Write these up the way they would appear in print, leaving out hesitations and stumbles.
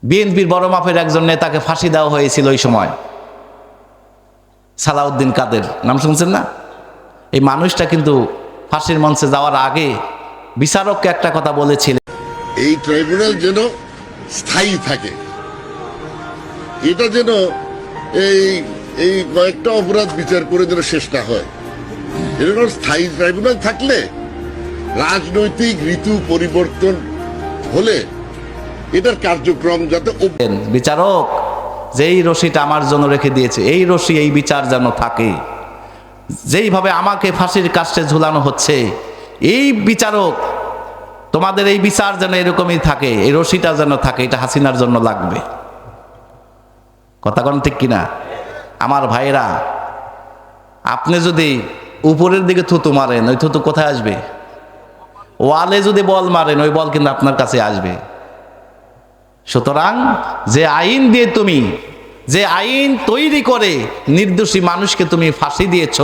বিএনপির বড় মাপের একজন নেতাকে ফাঁসি দেওয়া হয়েছিল ওই সময়, সালাউদ্দিন কাদের, নাম শুনছেন না? এই মানুষটা কিন্তু ফাঁসির মঞ্চে যাওয়ার আগে বিচারককে একটা কথা বলেছিলেন, এই ট্রাইব্যুনাল যেন স্থায়ী থাকে, এটা যেন এই এই কয়েকটা অপরাধ বিচার করে যেন শেষ না হয়। এরকম স্থায়ী ট্রাইব্যুনাল থাকলে রাজনৈতিক ঋতু পরিবর্তন হলে এটার কার্যক্রম যাতে বিচারক যেই রশিটা আমার জন্য রেখে দিয়েছে, এই রশি এই বিচার যেন থাকে, যেইভাবে আমাকে ফাঁসির কাস্টে ঝুলানো হচ্ছে, এই বিচারক তোমাদের এই বিচার যেন এরকমই থাকে, এই রশিটা যেন থাকে, এটা হাসিনার জন্য লাগবে। কথা কোন ঠিক কিনা? আমার ভাইরা, আপনি যদি উপরের দিকে থুতু মারেন, ওই থুতু কোথায় আসবে? ওয়ালে যদি বল মারেন, ওই বল কিন্তু আপনার কাছে আসবে। সুতরাং যে আইন দিয়ে তুমি, যে আইন তৈরি করে নির্দোষী মানুষকে তুমি ফাঁসি দিয়েছ,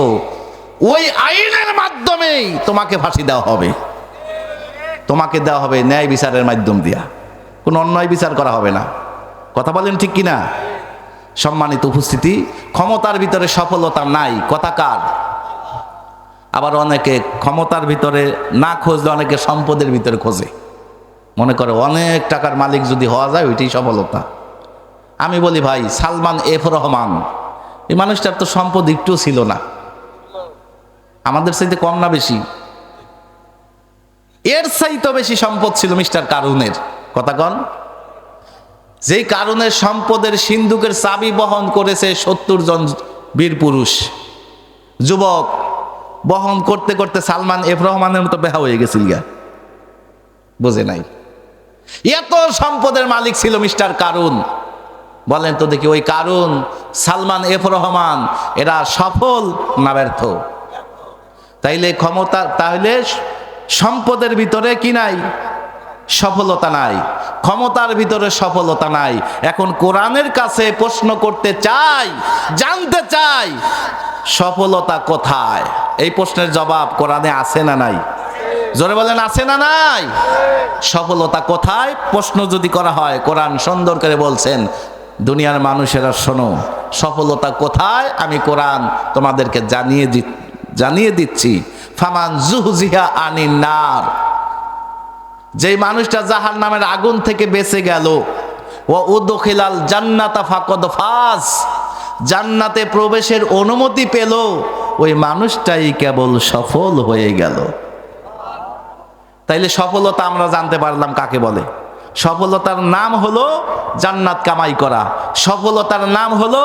ওই আইনের মাধ্যমেই তোমাকে ফাঁসি দেওয়া হবে। তোমাকে দেওয়া হবে ন্যায় বিচারের মাধ্যম দিয়া, কোনো অন্যায় বিচার করা হবে না। কথা বলেন ঠিক কিনা? সম্মানিত উপস্থিতি, ক্ষমতার ভিতরে সফলতা নাই, কথা কার? আবার অনেকে ক্ষমতার ভিতরে না খুঁজলে অনেকে সম্পদের ভিতরে খোঁজে, মনে করে অনেক টাকার মালিক যদি হওয়া যায় ওইটাই সফলতা। আমি বলি ভাই, সালমান এফ রহমান এই মানুষটার তো সম্পদ একটু ছিল না, আমাদের চাইতে কম না বেশি? এর চাইতে বেশি সম্পদ ছিল মিস্টার কারুনের। কথা কন? যেই কারুনের সম্পদের সিন্ধুকের চাবি বহন করেছে 70 জন বীর পুরুষ যুবক, বহন করতে করতে সালমান এফ রহমানের মতো বেহা হয়ে গেছিল গা, বোঝে নাই? এত সম্পদের মালিক ছিল মিস্টার কারুন। বলেন তো দেখি, ওই কারুন, সালমান এফ রহমান, এরা সফল না ব্যর্থ? তাইলে ক্ষমতা, তাহলে সম্পদের ভিতরে কি নাই? সফলতা নাই। ক্ষমতার ভিতরে সফলতা নাই। এখন কোরআনের কাছে প্রশ্ন করতে চাই, জানতে চাই সফলতা কোথায়? এই প্রশ্নের জবাব কোরআনে আছে না নাই? জোরে বলেন, আছে না নাই? সফলতা কোথায় প্রশ্ন যদি করা হয়, কোরআন সুন্দর করে বলছেন, দুনিয়ার মানুষেরা শোনো, সফলতা কোথায় আমি কোরআন তোমাদেরকে জানিয়ে দিচ্ছি। ফামান জুহজিহা আনিন নার, যেই মানুষটা জাহান্নামের আগুন থেকে বেঁচে গেল, ওয়া উদখিলাল জান্নাতা ফাকাদ ফাজ, জান্নাতে প্রবেশের অনুমতি পেল, ওই মানুষটাই কেবল সফল হয়ে গেল। তাইলে সফলতা আমরা জানতে পারলাম কাকে বলে। সফলতার নাম হলো জান্নাত কামাই করা, সফলতার নাম হলো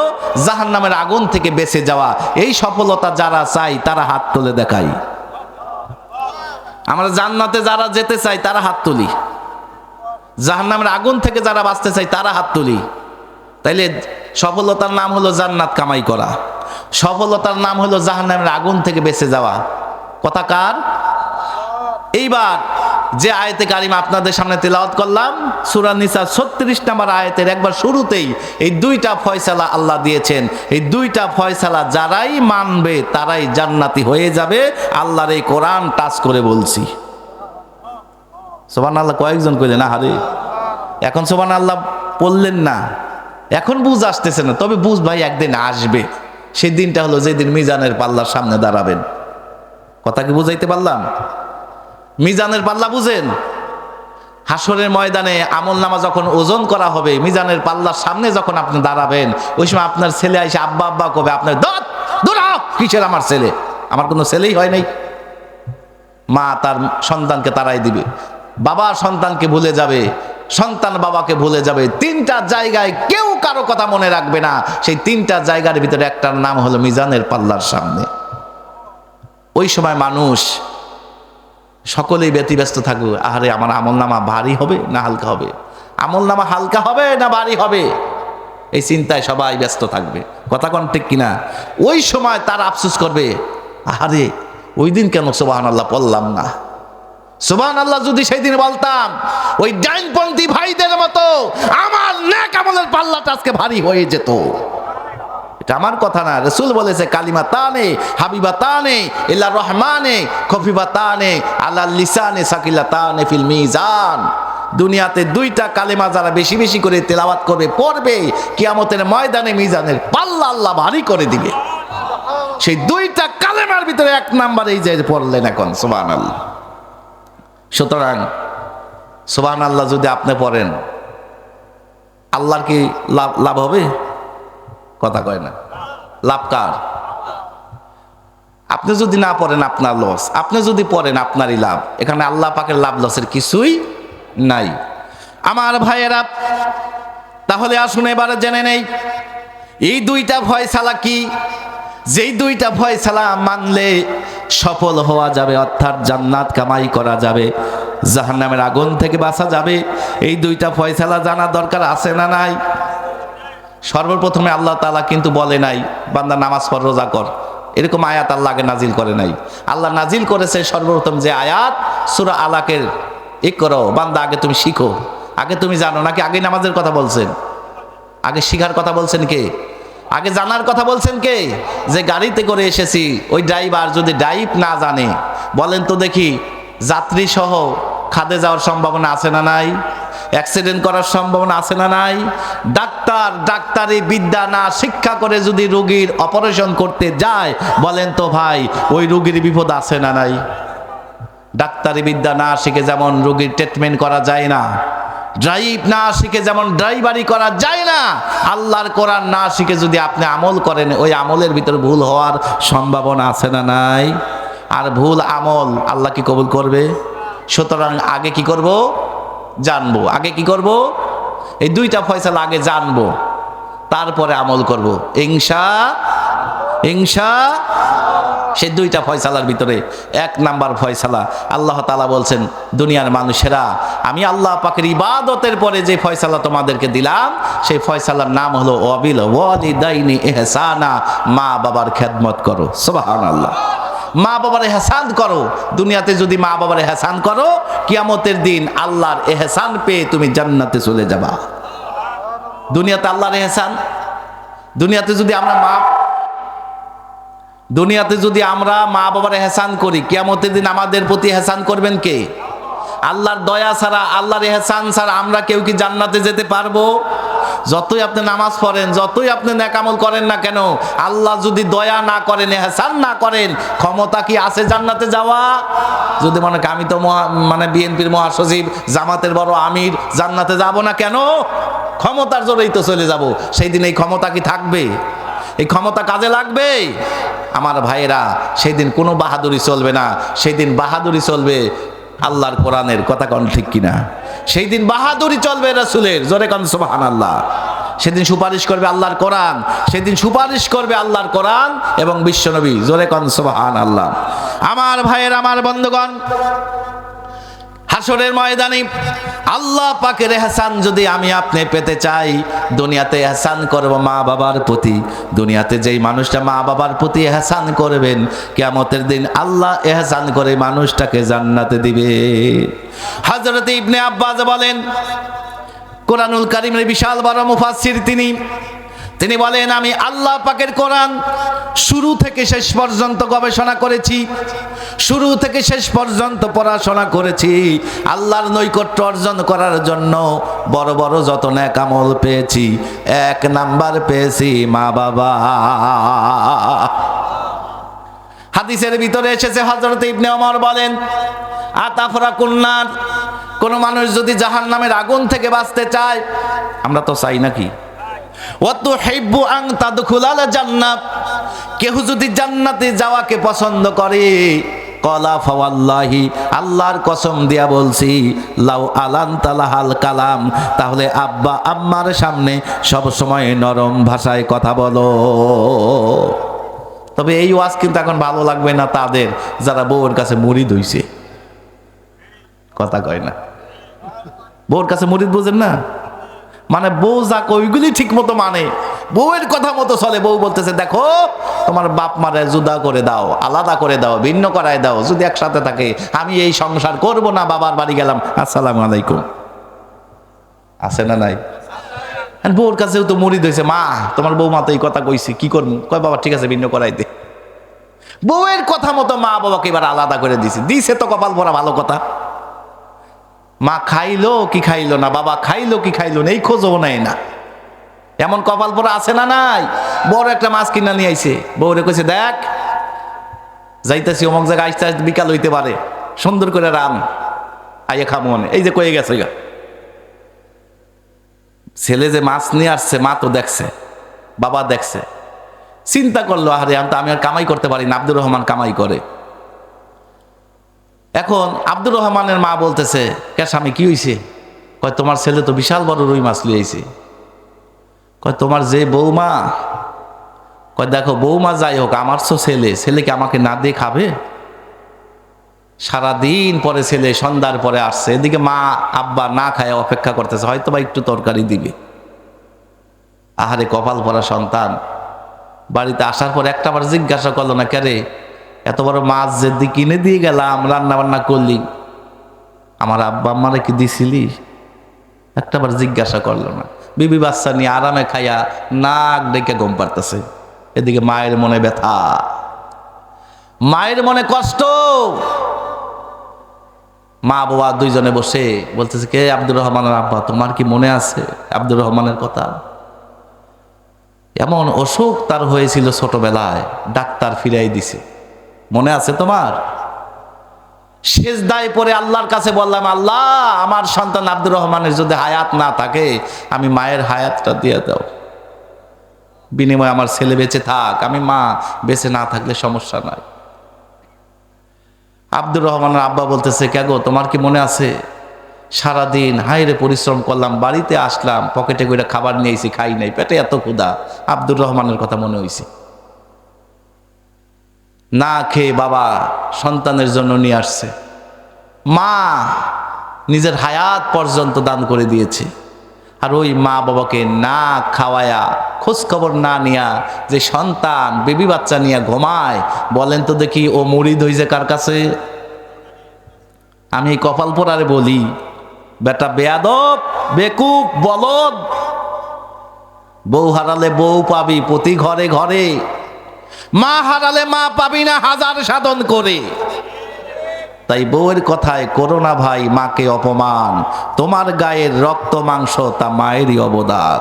জাহান্নামের আগুন থেকে বেঁচে যাওয়া। এই সফলতা যারা চাই তারা হাত তুলে দেখাই। আমরা জান্নাতে যারা যেতে চাই তারা হাত তুলি, জাহান্নামের আগুন থেকে যারা বাঁচতে চাই তারা হাত তুলি। তাইলে সফলতার নাম হলো জান্নাত কামাই করা, সফলতার নাম হলো জাহান্নামের আগুন থেকে বেঁচে যাওয়া। কথা কার? এইবার যে আয়াতে কারিমা আপনাদের সামনে তেলাওয়াত করলাম, সূরা নিসা 36 নম্বর আয়াতের একবার শুরুতেই এই দুইটা ফয়সালা আল্লাহ দিয়েছেন। এই দুইটা ফয়সালা যারাই মানবে তারাই জান্নাতি হয়ে যাবে। আল্লাহর এই কোরআন টাচ করে বলছি। সুবহানাল্লাহ কয়েকজন কইলেন আহারে, এখন সুবহানাল্লাহ বললেন না, এখন বুঝ আসতেছে না। তবে বুঝ ভাই একদিন আসবে, সেই দিনটা হলো যেদিন মিজানের পাল্লার সামনে দাঁড়াবেন। কথা কি বুঝাইতে পারলাম? মিজানের পাল্লা বুঝেন? হাসরের ময়দানে আমলনামা যখন ওজন করা হবে, মিজানের পাল্লার সামনে যখন আপনি দাঁড়াবেন, ওই সময় আপনার ছেলে এসে আব্বা আব্বা কবে, আপনার দত দূরাও, কিসের আমার ছেলে? আমার কোনো ছেলেই হয় নাই। মা তার সন্তানকে তাড়াই দিবে, বাবা সন্তানকে ভুলে যাবে, সন্তান বাবাকে ভুলে যাবে। তিনটা জায়গায় কেউ কারো কথা মনে রাখবে না। সেই তিনটা জায়গার ভিতরে একটার নাম হলো মিজানের পাল্লার সামনে। ওই সময় মানুষ সকলেই ব্যতিব্যস্ত থাকবে, আহারে আমার আমলনামা ভারী হবে না হালকা হবে, আমলনামা হালকা হবে না ভারী হবে, এই চিন্তায় সবাই ব্যস্ত থাকবে। কথা কোন ঠিক কিনা? ওই সময় তার আফসোস করবে, আহারে ওই দিন কেন সুবহানাল্লাহ পড়লাম না। সুবহানাল্লাহ যদি সেই দিন বলতাম, ওই ডাইনপন্থী ভাইদের মতো আমার নেক আমলের পাল্লাটা আজকে ভারী হয়ে যেত। এটা আমার কথা না, রাসূল বলেছে, কালিমাতানে হাবিবাতানে ইলা রহমানে খফিফাতানে আলাল লিসানে সাকিলাতানে ফিল মিজান। দুনিয়াতে দুইটা কালেমা যারা বেশি বেশি করে তেলাওয়াত করবে, পড়বে, কিয়ামতের ময়দানে মিজানের পাল্লা আল্লাহ ভারী করে দিবে। সেই দুইটা কালেমার ভিতরে এক নাম্বার এই যে পড়লেন এখন সুবহানাল্লাহ। সুতরাং সুবহানাল্লাহ যদি আপনি পড়েন, আল্লাহর কি লাভ হবে? কথা কয় না, লাভ কার? আপনি যদি না পড়েন আপনার লস, আপনি যদি পড়েন আপনারই লাভ। এখানে আল্লাহ পাকের লাভ লসের কিছুই নাই আমার ভাইয়েরা। তাহলে আসুন এবারে জেনে নেই এই দুইটা ফয়সালা কি। যেই দুইটা ফয়সালা মানলে সফল হওয়া যাবে, অর্থাৎ জান্নাত কামাই করা যাবে, জাহান্নামের আগুন থেকে বাঁচা যাবে। এই দুইটা ফয়সালা জানা দরকার আছে না নাই? সর্বপ্রথমে আল্লাহ তাআলা কিন্তু বলে নাই বান্দা নামাজ পড়, রোজা কর, এরকম আয়াত আল্লাহ আগে নাজিল করে নাই। আল্লাহ নাজিল করেছে সর্বপ্রথম যে আয়াত সূরা আলাকের, করো বান্দা, আগে তুমি শিখো, আগে তুমি জানো। নাকি আগে নামাজের কথা বলছেন? আগে শিখার কথা বলছেন কে? আগে জানার কথা বলছেন কে? যে গাড়িতে করে এসেছি ওই ড্রাইভার যদি ড্রাইভ না জানে, বলেন তো দেখি, যাত্রী সহ খাদে যাওয়ার সম্ভাবনা আছে না নাই? অ্যাক্সিডেন্ট করার সম্ভাবনা আছে না নাই? ডাক্তারি বিদ্যা না শিক্ষা করে যদি রোগীর অপারেশন করতে যায়, বলেন তো ভাই ওই রোগীর বিপদ আছে না নাই? ডাক্তারি বিদ্যা না শিখে যেমন রোগীর ট্রিটমেন্ট করা যায় না, ড্রাইভ না শিখে যেমন ড্রাইভারি করা যায় না, আল্লাহর কোরআন না শিখে যদি আপনি আমল করেন, ওই আমলের ভিতর ভুল হওয়ার সম্ভাবনা আছে না নাই? আর ভুল আমল আল্লাহ কি কবুল করবে? সুতরাং আগে কি করব? জানবো। আগে কি করব? এই দুইটা ফয়সালা আগে জানবো, তারপরে আমল করব ইনশাআল্লাহ। সেই দুইটা ফয়সালার ভিতরে এক নাম্বার ফয়সালা আল্লাহ তাআলা বলছেন, দুনিয়ার মানুষেরা আমি আল্লাহ পাকের ইবাদতের পরে যে ফয়সালা তোমাদেরকে দিলাম, সেই ফয়সালার নাম হলো ওয়াবিল ওয়ালিদাইনি ইহসানা, মা বাবার খেদমত করো। সুবহানাল্লাহ। মা বাবার এহসান করো। দুনিয়াতে যদি মা বাবার এহসান করো, কিয়ামতের দিন আল্লাহর এহসান পেয়ে তুমি জান্নাতে চলে যাবা। দুনিয়াতে আল্লাহর এহসান, দুনিয়াতে যদি আমরা মা বাবার এহসান করি, কিয়ামতের দিন আমাদের প্রতি এহসান করবেন কে? আল্লাহর দয়া ছাড়া, আল্লাহর এহসান ছাড়া আমরা কেউ কি জান্নাতে যেতে পারবো? যতই আপনি নামাজ পড়েন, যতই আপনি নেক আমল করেন না কেন, আল্লাহ যদি দয়া না করেন, এহসান না করেন, ক্ষমতা কি আছে জান্নাতে যাওয়া? যদি মনে করেন আমি তো বিএনপির মহাসচিব, জামাতের বড় আমির, জান্নাতে যাব না কেন? ক্ষমতার জোরেই তো চলে যাব। সেই দিন এই ক্ষমতা কি থাকবে? এই ক্ষমতা কাজে লাগবে? আমার ভাইয়েরা, সেই দিন কোনো বাহাদুরি চলবে না। সেই দিন বাহাদুরি চলবে আল্লাহর কোরআনের। কথা কোন ঠিক কিনা? সেই দিন বাহাদুরি চলবে রাসূলের। জোরে কোন সুবহানাল্লাহ। সেদিন সুপারিশ করবে আল্লাহর কোরআন, সেদিন সুপারিশ করবে আল্লাহর কোরআন এবং বিশ্বনবী। জোরে কোন সুবহানাল্লাহ। আমার ভাইয়েরা, আমার বন্ধুগণ, হাসরের ময়দানে আল্লাহ পাকের এহসান যদি আমি আপনি পেতে চাই, দুনিয়াতে এহসান করব মা বাবার প্রতি। দুনিয়াতে যেই মানুষটা মা বাবার প্রতি এহসান করবেন, কিয়ামতের দিন আল্লাহ এহসান করে মানুষটাকে জান্নাতে দিবে। হযরত ইবনে আব্বাস বলেন, কোরআনুল কারীমের বিশাল বড় মুফাসসির তিনি বলেন, আমি আল্লাহ পাকের কোরআন শুরু থেকে শেষ পর্যন্ত গবেষণা করেছি, শুরু থেকে শেষ পর্যন্ত পড়াশোনা করেছি। আল্লাহর নৈকট্য অর্জন করার জন্য বড় বড় যত নেক আমল পেয়েছি, এক নাম্বার পেয়েছি মা বাবা। হাদিসের ভিতরে এসেছে, হযরত ইবনে ওমর বলেন, আতাফরাকুন নার, কোন মানুষ যদি জাহান্নামের আগুন থেকে বাঁচতে চায়, আমরা তো চাই নাকি, ওয়াতুহিব্বু আন তাদখুলাল জান্নাত, কেউ যদি জান্নাতে যাওয়াকে পছন্দ করে, কলা ফাওয়াল্লাহি, আল্লাহর কসম দিয়া বলছি, লাউ আলান্তালাহাল কালাম, তাহলে আব্বা আম্মার সামনে সব সময় নরম ভাষায় কথা বলো। তবে এই ওয়াজ কিন্তু এখন ভালো লাগবে না তাদের যারা বউয়ের কাছে মুরিদ হইছে। কথা কয় না, বউর কাছে মুরিদ বুঝেন না, মানে বউ যা কইগুলি ঠিক মতো মানে, বউয়ের কথা মতো চলে। বউ বলতেছে, দেখো তোমার বাপ মারে জুদা করে দাও, আলাদা করে দাও, ভিন্ন করায় দাও, যদি একসাথে থাকে আমি এই সংসার করব না, বাবার বাড়ি গেলাম, আসসালামু আলাইকুম। আছে না নাই? বউর কাছেও তো মুরিদ হয়েছে, মা তোমার বউ মা তো এই কথা কইছে, কি করবো? কয় বাবা ঠিক আছে, ভিন্ন করাইতে। বউয়ের কথা মতো মা বাবাকে এবার আলাদা করে দিছে তো কপাল ভরা ভালো কথা। মা খাইলো কি খাইলো না, বাবা খাইলো কি খাইলো না, এই খোঁজও নেয় না। এমন কপাল পরা আছে না নাই? বড় একটা মাছ কিনা নিয়ে আইছে, বউরে কইছে দেখ যাইতেছি অমুক জায়গায়, আস্তে আস্তে বিকাল হইতে পারে, সুন্দর করে রাম আইয়া খামো মনে, এই যে কয়ে গেছে গা। ছেলে যে মাছ নিয়ে আসছে মা তো দেখছে, বাবা দেখছে, চিন্তা করলো আরে আমি আর কামাই করতে পারি না, আব্দুর রহমান কামাই করে। এখন আব্দুর রহমানের মা বলতেছে কে স্বামী কি হইছে? কয় তোমার ছেলে তো বিশাল বড় রুই মাছ লিয়ে আইছে। কয় তোমার যে বৌমা? কয় দেখো বৌমা যাই হোক আমার তো ছেলে, ছেলেকে আমাকে না দিয়ে খাবে? সারাদিন পরে ছেলে সন্ধ্যার পরে আসছে, এদিকে মা আব্বা না খায় অপেক্ষা করতেছে, হয়তো বা একটু তরকারি দিবে। আহারে কপাল ভরা সন্তান। বাড়িতে আসার পর একটাবার জিজ্ঞাসা করলো না, কে এত বড় মাছ যদি কিনে দিয়ে গেলাম, রান্না বান্না করলি, আমার আব্বা আম্মারে কি দিছিলি? একটাবার জিজ্ঞাসা করলো না। বিবি বাচ্চা নিয়ে আরামে খাইয়া নাক ডেকে ঘুম পারতেছে, এদিকে মায়ের মনে ব্যথা, মায়ের মনে কষ্ট। মা বাবা দুইজনে বসে বলতেছে কে? আব্দুর রহমানের আব্বা, তোমার কি মনে আছে আব্দুর রহমানের কথা? এমন অসুখ তার হয়েছিল ছোটবেলায়, ডাক্তার ফিরাই দিছে, মনে আছে তোমার? সেজদায় পড়ে আল্লাহর কাছে বললাম, আল্লাহ আমার সন্তান আব্দুর রহমানের যদি হায়াত না থাকে, আমি মায়ের হায়াতটা দিয়ে দাও, বিনিময়ে আমার ছেলে বেঁচে থাক, আমি মা বেঁচে না থাকলে সমস্যা নাই। আব্দুর রহমানের আব্বা বলতেছে কে গো তোমার কি মনে আছে? সারাদিন হাইরে পরিশ্রম করলাম, বাড়িতে আসলাম, পকেটে করে খাবার নিয়েছি, খাই নাই, পেটে এত ক্ষুধা, আব্দুর রহমানের কথা মনে হয়েছে। না খেয়ে বাবা সন্তানের জন্য নিয়ে আসছে, মা নিজের হায়াত পর্যন্ত দান করে দিয়েছে। আর ওই মা বাবাকে না খাওয়ায়া, খোঁজ খবর না নিয়া যে সন্তান বেবি বাচ্চা নিয়ে ঘুমায়, বলেন তো দেখি ও মুরিদ হইছে কার কাছে? আমি কপাল পোড়ারে বলি, বেটা বেয়াদব, বেকুব, বলদ। বউ হারালে বউ পাবি প্রতি ঘরে ঘরে, মা হারালে মা পাবি না হাজার সাধন করে। তাই বউয়ের কথায় করো না ভাই মাকে অপমান, তোমার গায়ের রক্ত মাংস তা মায়েরই অবদান।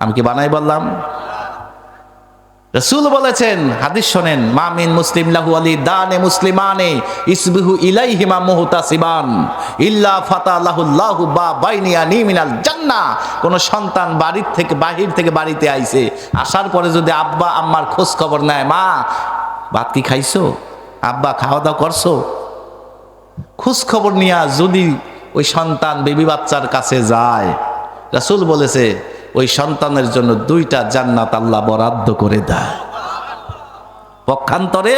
আমি কি বানাই বললাম? রাসূল বলেছেন, হাদিস শোনেন, মা মিন মুসলিম লাহু আলি দানে মুসলিমানে ইসবিহু ইলাইহিমা মুহতাসিবান ইল্লা ফাতালাহুল্লাহু বা বাইনিয়ানি মিনাল জান্নাহ। কোন সন্তান বাহির থেকে বাড়িতে আইছে, আসার পরে যদি আব্বা আম্মার খোঁজ খবর নেয়, মা ভাত কি খাইছো, আব্বা খাওয়া দাওয়া করছো, খোঁজ খবর নিয়া যদি ওই সন্তান বেবি বাচ্চার কাছে যায়, রাসূল বলেছে ওই সন্তানের জন্য 2টা জান্নাত আল্লাহ বরাদ্দ করে দেয়। পক্ষান্তরে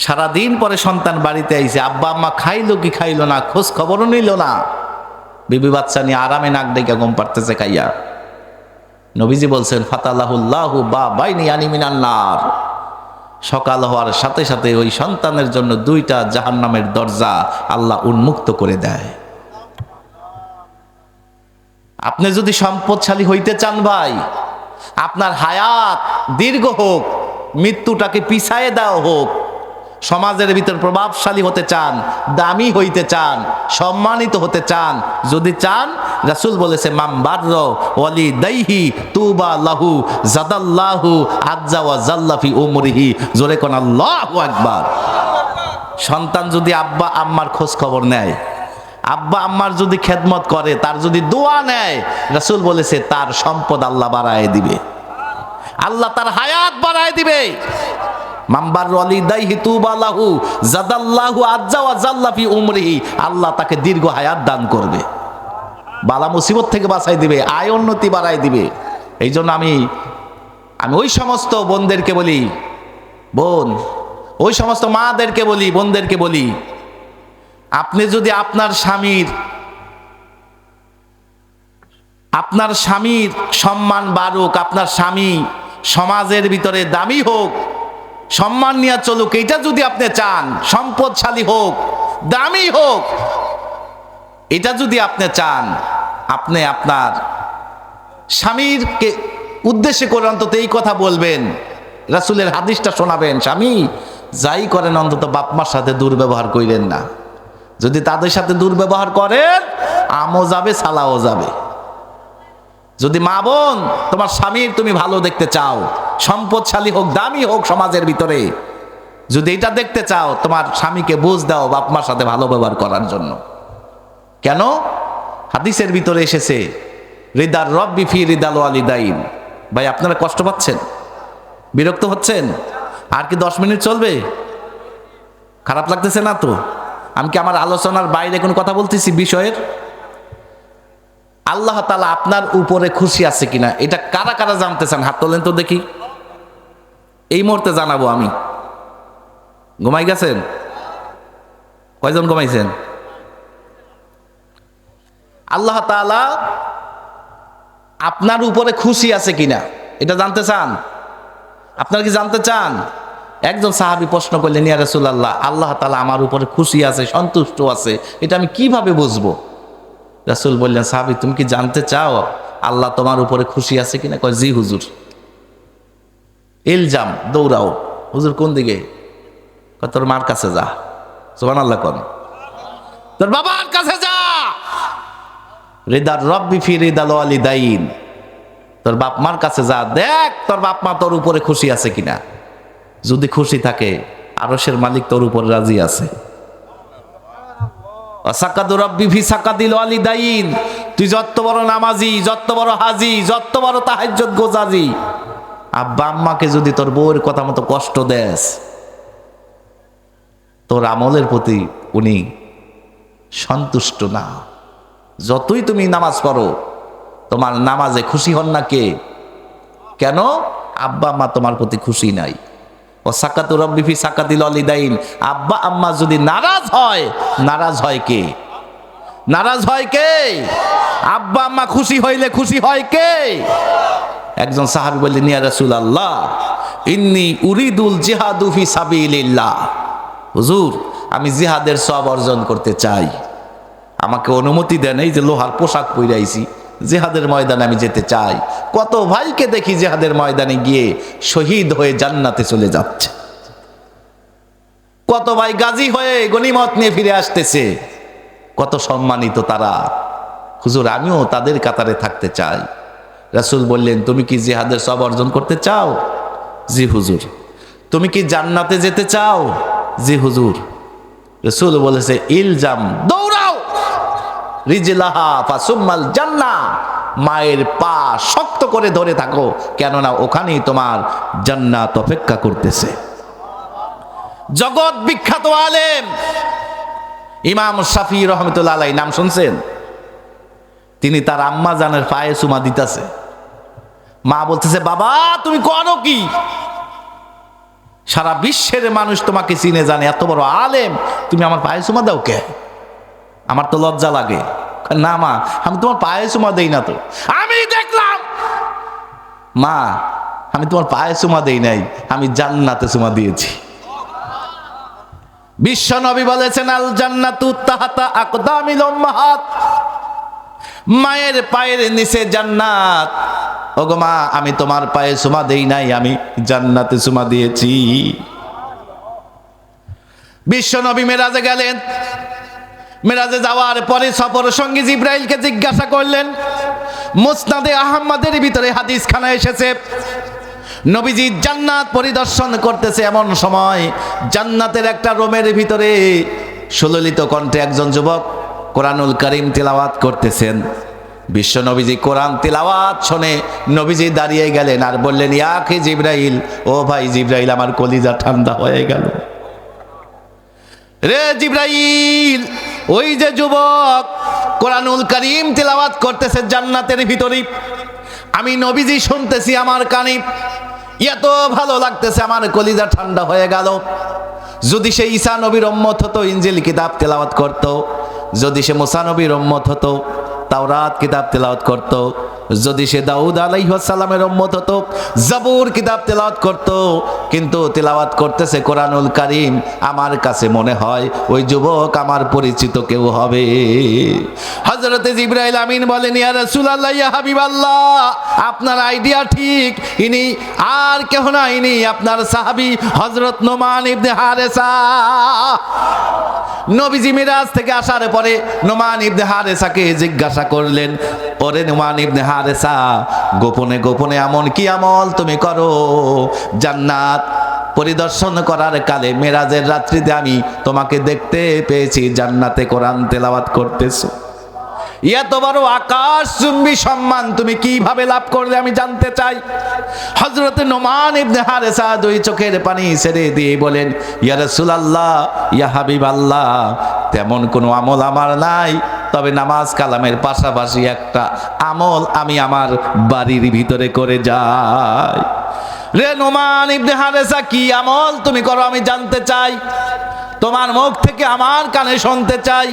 সারাদিন পরে সন্তান বাড়িতে আইছে, আব্বা আম্মা খাইলো কি খাইলো না খোঁজ খবরও নিল না, বেবি বাচ্চা নিয়ে আরামে নাক ডেকে ঘুম পারতেছে খাইয়া। নবীজি বলছেন ফাতালাহুল্লাহু বা বাইনিয়ানি মিনান নার, সকাল হওয়ার সাথে সাথে ওই সন্তানের জন্য 2টা জাহান্নামের দরজা আল্লাহ উন্মুক্ত করে দেয়। আপনি যদি সম্পদশালী হইতে চান ভাই, আপনার হায়াত দীর্ঘ হোক, মৃত্যুটাকে পিছায়ে দেওয়া হোক, সমাজের ভিতর প্রভাবশালী হতে চান, দামি হইতে চান, সম্মানিত হতে চান, যদি চান, রাসূল বলেছে মামবারর ওয়ালিদাইহি তুবা লাহু জাদাল্লাহু আজ্জা ওয়া জাল্লা ফি উমরিহি। জোরে কোন আল্লাহু আকবার। সন্তান যদি আব্বা আম্মার খোঁজ খবর নেয়, আব্বা আম্মার যদি খেদমত করে, তার যদি দোয়া নেয়, রাসূল বলেছে তার সম্পদ আল্লাহ বাড়ায় দিবে, আল্লাহ তার হায়াত বাড়ায় দিবে। মামবার ওয়ালিদাইহি তুবা লাহু জাদাল্লাহু আজ্জা ওয়া জাল্লা ফি উমরিহি, আল্লাহ তাকে দীর্ঘ হায়াত দান করবে, বালা মুসিবত থেকে বাঁচাই দিবে, আয় উন্নতি বাড়ায় দিবে। এই জন্য আমি ওই সমস্ত বোনদেরকে বলি, বোন, ওই সমস্ত মাদেরকে বলি, বোনদেরকে বলি, আপনি যদি আপনার স্বামীর সম্মান বাড়ুক, আপনার স্বামী সমাজের ভিতরে দামি হোক, সম্মান নিয়ে চলুক, এটা যদি আপনি চান, সম্পদশালী হোক, দামি হোক, এটা যদি আপনি চান, আপনি আপনার স্বামীরকে উদ্দেশ্যে করে অন্তত এই কথা বলবেন, রাসূলের হাদিসটা শোনাবেন, স্বামী যাই করেন অন্তত বাপ মার সাথে দুর্ব্যবহার কইরেন না, যদি তাদের সাথে দুর্ব্যবহার করেন, আমও যাবে, সালাও যাবে। যদি মা বোন তোমার স্বামীর তুমি ভালো দেখতে চাও, সম্পদশালী হোক, দামি হোক সমাজের ভিতরে, যদি এটা দেখতে চাও, তোমার স্বামীকে বুঝ দাও বাপ মার সাথে ভালো ব্যবহার করার জন্য। কেন? হাদিসের ভিতরে এসেছে রিদার রব্বি ফি রিদাল ওয়ালিদাইন। ভাই আপনারা কষ্ট পাচ্ছেন, বিরক্ত হচ্ছেন? আর কি 10 মিনিট চলবে? খারাপ লাগতেছে না তো? আমি কি আমার আলোচনার বাইরে কোনো কথা বলতেছি বিষয়ের? আল্লাহ তাআলা আপনার উপরে খুশি আছে কিনা এটা কারা কারা জানতে চান? হাত তোলেন তো দেখি। এই মুহূর্তে জানাবো আমি। ঘুমাই গেছেন? কয়জন ঘুমাইছেন? আল্লাহ তাআলা আপনার উপরে খুশি আছে কিনা এটা জানতে চান? আপনারা কি জানতে চান? একজন সাহাবী প্রশ্ন করলেন, ইয়া রাসূলুল্লাহ, আল্লাহ তাআলা আমার উপরে খুশি আছে, সন্তুষ্ট আছে, এটা আমি কিভাবে বুঝবো? রাসূল বললেন, সাহাবী তুমি কি জানতে চাও আল্লাহ তোমার উপরে খুশি আছে কিনা? কয় জি হুজুর। ইলজাম, দৌড়াও। হুজুর কোন দিকে? কয় তোর মার কাছে যা। সুবহানাল্লাহ কোন? তোর বাবার কাছে যা। রিদার রব্বি ফি রিদাল ওয়ালিদাইন। তোর বাপ মার কাছে যা, দেখ তোর বাপ মা তোর উপরে খুশি আছে কিনা। যদি খুশি থাকে, আরশের মালিক তোর উপরে রাজি আছে। সাকাদু রব্বি ফি সাকাদিল ওয়ালিদাইন। তুই যত বড় নামাজি, যত বড় হাজি, যত বড় তাহাজ্জুদ গোজাজি, আব্বা আম্মাকে যদি তোর বউয়ের কথা মতো কষ্ট দেস, তোর আমলের প্রতি উনি সন্তুষ্ট না। যতই তুমি নামাজ পড়ো, তোমার নামাজে খুশি হন না কে? কেন? আব্বা আম্মা তোমার প্রতি খুশি নাই। ও সাকাতু রব্বি ফি সাকাতিল ওয়ালিদাইন। আব্বা আম্মা যদি নারাজ হয়, নারাজ হয় কে? নারাজ হয় কে? আব্বা আম্মা খুশি হইলে খুশি হয় কে? একজন সাহাবী বললেন, ইয়া রাসূলুল্লাহ, ইন্নী উরিদুল জিহাদু ফি সাবিলিল্লাহ। হুজুর, আমি জিহাদের সওয়াব অর্জন করতে চাই, আমাকে অনুমতি দেন। এই যে লোহার পোশাক পরে আইছি, জিহাদের ময়দানে আমি যেতে চাই। কত ভাইকে দেখি জিহাদের ময়দানে গিয়ে শহীদ হয়ে জান্নাতে চলে যাচ্ছে, কত ভাই গাজী হয়ে গনিমত নিয়ে ফিরে আসতেছে, কত সম্মানিত তারা। হুজুর, আমিও তাদের কাতারে থাকতে চাই। রাসূল বললেন, তুমি কি জিহাদের সওয়াব অর্জন করতে চাও? জি হুজুর। তুমি কি জান্নাতে যেতে চাও? জি হুজুর। রাসূল বলেছে, ইলজাম, দৌড়াও, রিজলাহা ফাসুম্মাল জান্নাহ। মায়ের পা শক্ত করে ধরে থাকো, কেননা ওখানেই তোমার জান্নাত অপেক্ষা করতেছে। জগৎ বিখ্যাত আলেম ইমাম শাফি রহমাতুল্লাহ আলাইহি, নাম শুনছেন? তিনি তার আম্মা জানের পায়ে চুমা দিতেছে। মা বলতেছে, বাবা তুমি করো কি? সারা বিশ্বের মানুষ তোমাকে চিনে জানে, এত বড় আলেম, তুমি আমার পায়ে চুমা দাও কে? আমার তো লজ্জা লাগে। না মা, আমি তোমার পায়ে চুমা দেই না তো। আমি দেখলাম। মা, আমি তোমার পায়ে চুমা দেই নাই, আমি জান্নাতে চুমা দিয়েছি। বিশ্ব নবী বলেছেন, আল জান্নাতু তাহাতা আকদামিল উম্মাহাত। মায়ের পায়ের নিচে জান্নাত। ওগো মা, আমি তোমার পায়ে চুমা দেই নাই, আমি জান্নাতে চুমা দিয়েছি। বিশ্ব নবী মেরাজে গেলেন। মেরাজে যাওয়ার পরে সফর সঙ্গী জিব্রাইলকে জিজ্ঞাসা করলেন। মুসনাদে আহমদের ভিতরে হাদিস খানা এসেছে, নবীজি জান্নাত পরিদর্শন করতেছে, এমন সময় জান্নাতের একটা রুমের ভিতরে সুললিত কণ্ঠে একজন যুবক কোরআনুল কারীম তিলাওয়াত করতেছেন। বিশ্ব নবীজি কোরআন তিলাওয়াত শুনে নবীজি দাঁড়িয়ে গেলেন আর বললেন, ইয়া আখি জিব্রাইল, ও ভাই জিব্রাইল, আমার কলিজা ঠান্ডা হয়ে গেল। রে জিব্রাইল, ওই যে যুবক কোরআনুল কারীম তিলাওয়াত করতেছে জান্নাতের ভিতরে, আমি নবীজি শুনতেছি আমার কানে, এত ভালো লাগতেছে, আমার কলিজা ঠান্ডা হয়ে গেল। যদি সে ঈসা নবীর উম্মত হতো, ইনজিল কিতাব তেলাওয়াত করত। যদি সে মুসা নবীর উম্মত হতো, তাওরাত কিতাব তেলাওয়াত করত। যদি সে দাউদ আলাইহিস সালামের উম্মত হতো, জাবুর কিতাব তেলাওয়াত করত, কিন্তু তেলাওয়াত করতেছে কোরআনুল কারীম, আমার কাছে মনে হয় ওই যুবক আমার পরিচিত কেউ হবে। হযরতে জিবরাইল আমিন বলেন, ইয়া রাসূলুল্লাহ, ইয়া হাবিবাল্লাহ, আপনার আইডিয়া ঠিক, ইনি আর কেহ না, ইনি আপনার সাহাবী হযরত নোমান ইবনে হারেসা। নবীজি মিরাজ থেকে আসার পরে নোমান ইবনে হারেসাকে জিজ্ঞাসা করলেন, ওরে নোমান ইবনে হারেসা, গোপনে গোপনে এমন কি আমল তুমি করো? জান্নাত পরিদর্শন করার কালে মেরাজের রাত্রিতে আমি তোমাকে দেখতে পেয়েছি জান্নাতে কোরআন তেলাওয়াত করতেছো। এত বড় আকাশচুম্বী সম্মান তুমি কিভাবে লাভ করলে আমি জানতে চাই। হযরত নোমান ইবনে হারেসা দুই চোখের পানি ছেড়ে দিয়ে বলেন, ইয়া রাসূলুল্লাহ, ইয়া হাবিবাল্লাহ, তেমন কোনো আমল আমার নাই, তবে নামাজ কালামের পাশাপাশি একটা আমল আমি আমার বাড়ির ভিতরে করে যাই। রে নোমান ইবনে হারেসা, কি আমল তুমি করো আমি জানতে চাই, তোমার মুখ থেকে আমার কানে শুনতে চাই।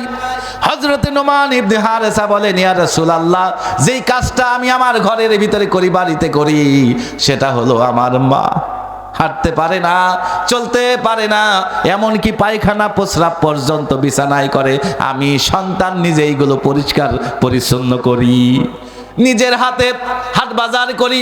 হযরত নোমান ইবনে হারেসা বলেন, ইয়া রাসূলুল্লাহ, যেই কাজটা আমি আমার ঘরের ভিতরে করি, বাড়িতে করি, সেটা হলো আমার মা হাঁটতে পারে না, চলতে পারে না, এমনকি পায়খানা প্রস্রাব পর্যন্ত বিছানায় করে, আমি সন্তান নিজে এইগুলো পরিষ্কার পরিচ্ছন্ন করি, নিজের হাতে হাট বাজার করি,